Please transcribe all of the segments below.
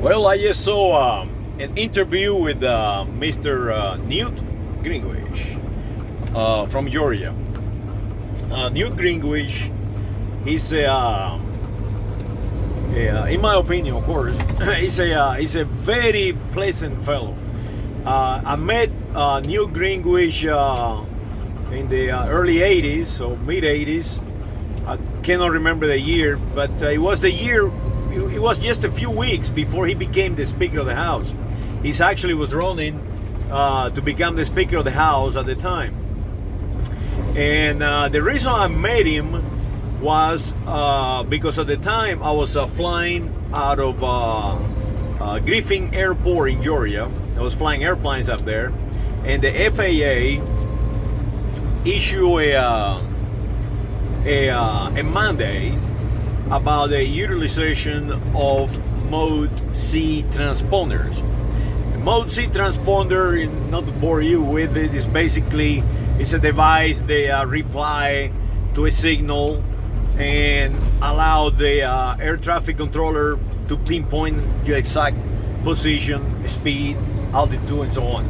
Well, I just saw an interview with Mr. Newt Gingrich from Georgia. Newt Gingrich, he's in my opinion, of course, he's a very pleasant fellow. I met Newt Gingrich in the early 80s or mid 80s. I cannot remember the year, but it was the year. It was just a few weeks before he became the Speaker of the House. He actually was running to become the Speaker of the House at the time. And the reason I met him was because at the time I was flying out of Griffin Airport in Georgia. I was flying airplanes up there, and the FAA issued a mandate about the utilization of Mode C transponders. A Mode C transponder, not to bore you with it, is basically it's a device that reply to a signal and allow the air traffic controller to pinpoint your exact position, speed, altitude, and so on.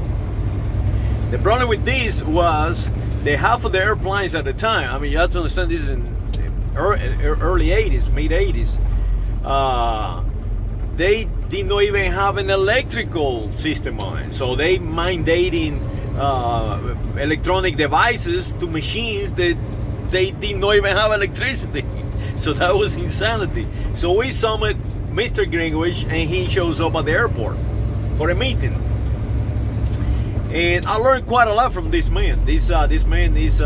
The problem with this was that half of the airplanes at the time, I mean, you have to understand this is in early 80s, mid 80s, they did not even have an electrical system on it. So they mandating electronic devices to machines that they did not even have electricity. So that was insanity. So we summoned Mr. Gingrich, and he shows up at the airport for a meeting. And I learned quite a lot from this man. This man is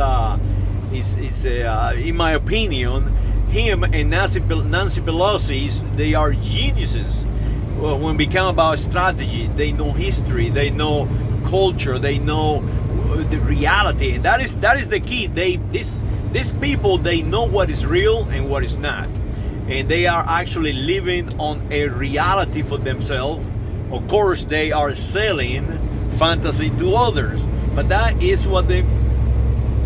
in my opinion, him and Nancy Pelosi, they are geniuses. Well, when it comes about strategy, they know history, they know culture, they know the reality, and that is the key. These people, they know what is real and what is not, and they are actually living on a reality for themselves. Of course, they are selling fantasy to others, but that is what they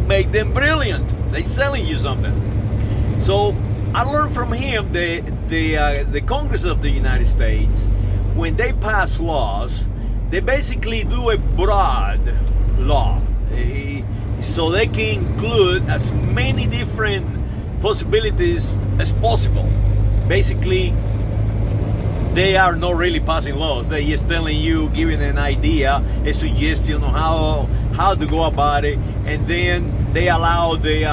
make them brilliant. They selling you something. So I learned from him the Congress of the United States, when they pass laws, they basically do a broad law, so they can include as many different possibilities as possible. Basically, they are not really passing laws. They're just telling you, giving an idea, a suggestion on how to go about it, and then they allow the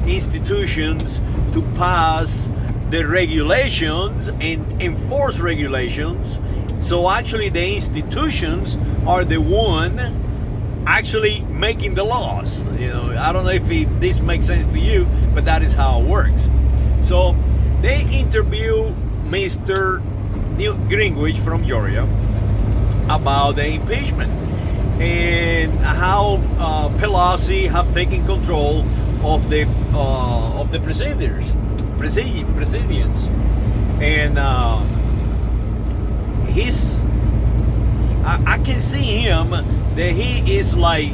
institutions to pass the regulations and enforce regulations. So actually the institutions are the one actually making the laws. I don't know if this makes sense to you, but that is how it works. So they interview Mr. Newt Gingrich from Georgia about the impeachment and how Pelosi have taken control of the presidiums, and I can see him that he is like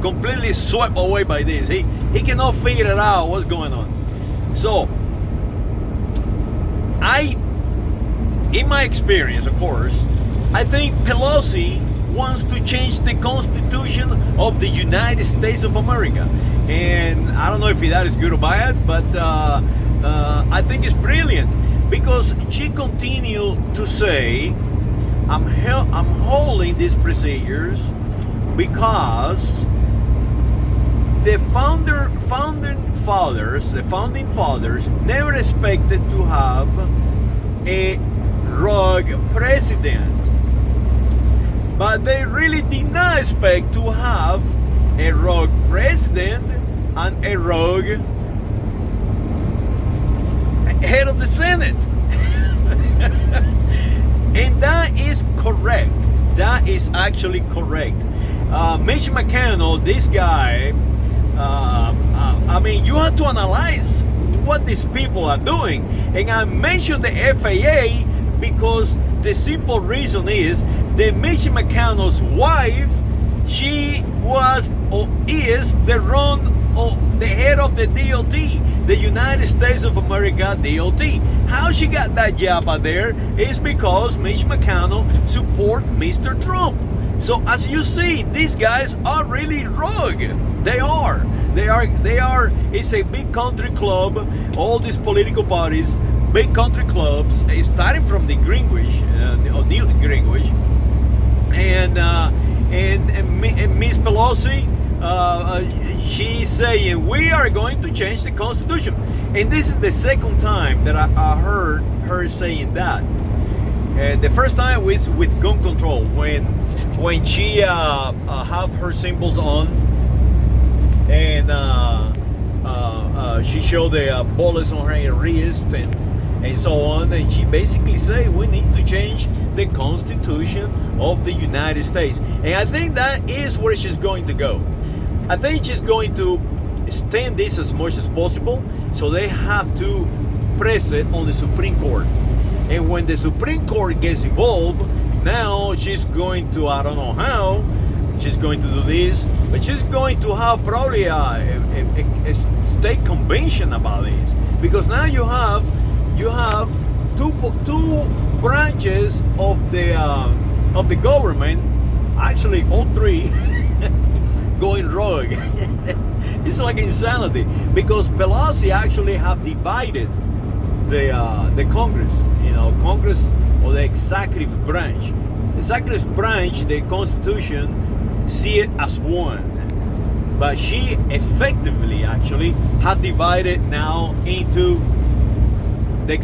completely swept away by this. He cannot figure it out what's going on. So in my experience, of course, I think Pelosi wants to change the Constitution of the United States of America. And I don't know if that is good or bad, but I think it's brilliant, because she continued to say, I'm holding these procedures because the founding fathers never expected to have a rogue president. But they really did not expect to have a rogue president and a rogue head of the Senate. And that is correct. That is actually correct. Mich McConnell, this guy, I mean, you have to analyze what these people are doing. And I mentioned the FAA because the simple reason is that Mich McConnell's wife, she was or is the head of the DOT, the United States of America DOT. How she got that job out there is because Mich McConnell support Mr. Trump. So as you see, these guys are really rogue. They are. It's a big country club. All these political parties, big country clubs, starting from the Greenwich, Neil Greenwich, and Miss Pelosi. She's saying we are going to change the Constitution, and this is the second time that I heard her saying that. The first time was with gun control, when she have her symbols on, and she showed the bullets on her wrist and so on, and she basically said we need to change the Constitution of the United States, and I think that is where she's going to go. I think she's going to extend this as much as possible, so they have to press it on the Supreme Court. And when the Supreme Court gets involved, now she's going to, I don't know how she's going to do this, but she's going to have probably a state convention about this, because now you have two branches of the government, actually all three, going rogue. It's like insanity, because Pelosi actually have divided the Congress, Congress or the executive branch. The executive branch, the Constitution, see it as one, but she effectively actually have divided now into the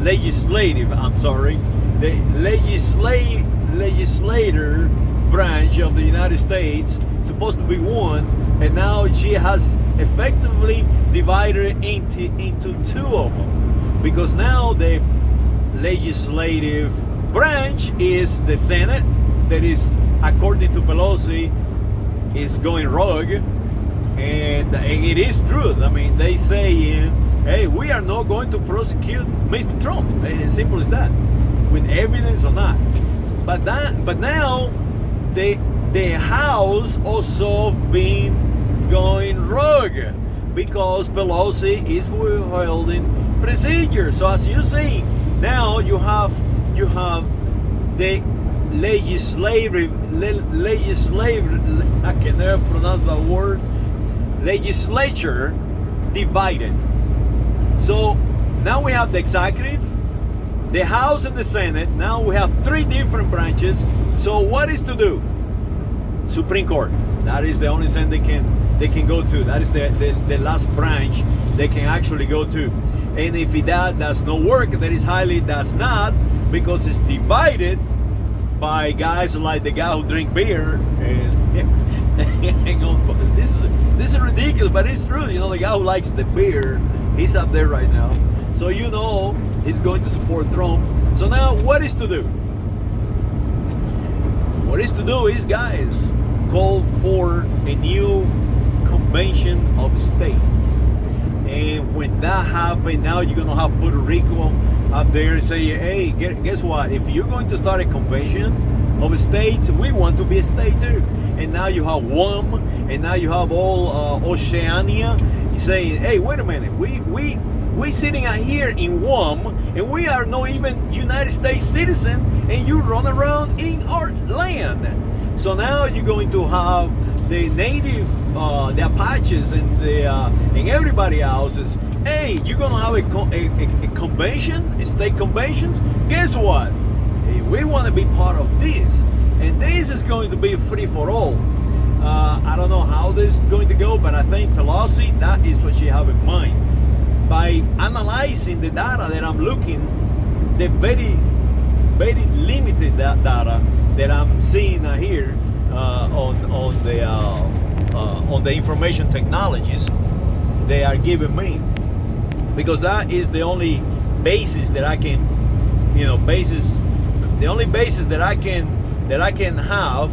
legislative. The legislator branch of the United States, supposed to be one, and now she has effectively divided into two of them, because now the legislative branch is the Senate, that is, according to Pelosi, is going rogue, and it is true. I mean, they say, hey, we are not going to prosecute Mr. Trump. It's simple as that, with evidence or not. But now the House also been going rogue, because Pelosi is withholding procedures. So as you see, now you have the legislative, I can never pronounce that word, legislature divided. So now we have the executive, the House and the Senate. Now we have three different branches. So what is to do? Supreme Court. That is the only thing they can go to. That is the last branch they can actually go to. And if that does not work, that is highly does not, because it's divided by guys like the guy who drink beer. And this is ridiculous, but it's true. The guy who likes the beer, he's up there right now. So he's going to support Trump. So now what is to do? What is to do is, guys, call for a new convention of states. And when that happens, now you're going to have Puerto Rico up there and say, hey, guess what? If you're going to start a convention of states, we want to be a state too. And now you have Guam, and now you have all Oceania. You're saying, hey, wait a minute, we sitting out here in Guam, and we are not even United States citizen, and you run around in our land. So now you're going to have the native, the Apaches, and everybody else is, hey, you're gonna have a convention, a state conventions. Guess what? Hey, we want to be part of this, and this is going to be free for all. I don't know how this is going to go, but I think Pelosi, that is what she have in mind. By analyzing the data that I'm looking, the very, very limited data that I'm seeing here on the information technologies they are giving me, because that is the only basis that I can, the only basis that I can have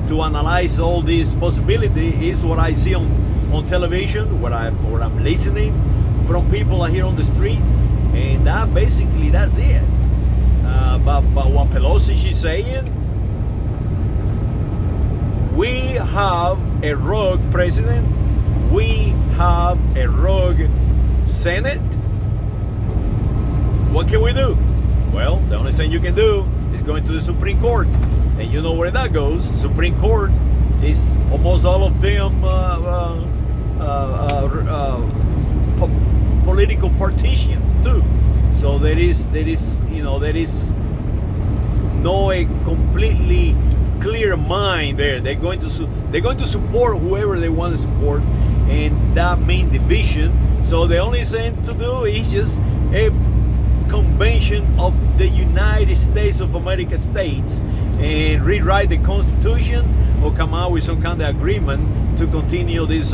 to analyze all these possibilities is what I see on television, what I'm listening from people here on the street, and that's it. But what Pelosi she's saying, we have a rogue president, we have a rogue Senate, what can we do? Well, the only thing you can do is going to the Supreme Court. And you know where that goes. Supreme Court is almost all of them political partitions too. So there is no a completely clear mind there. They're going to support whoever they want to support, and that main division. So the only thing to do is just a convention of the United States of America states and rewrite the Constitution or come out with some kind of agreement to continue this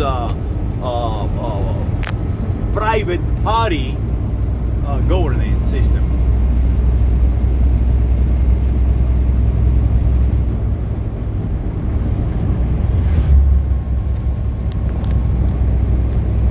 private party governing system.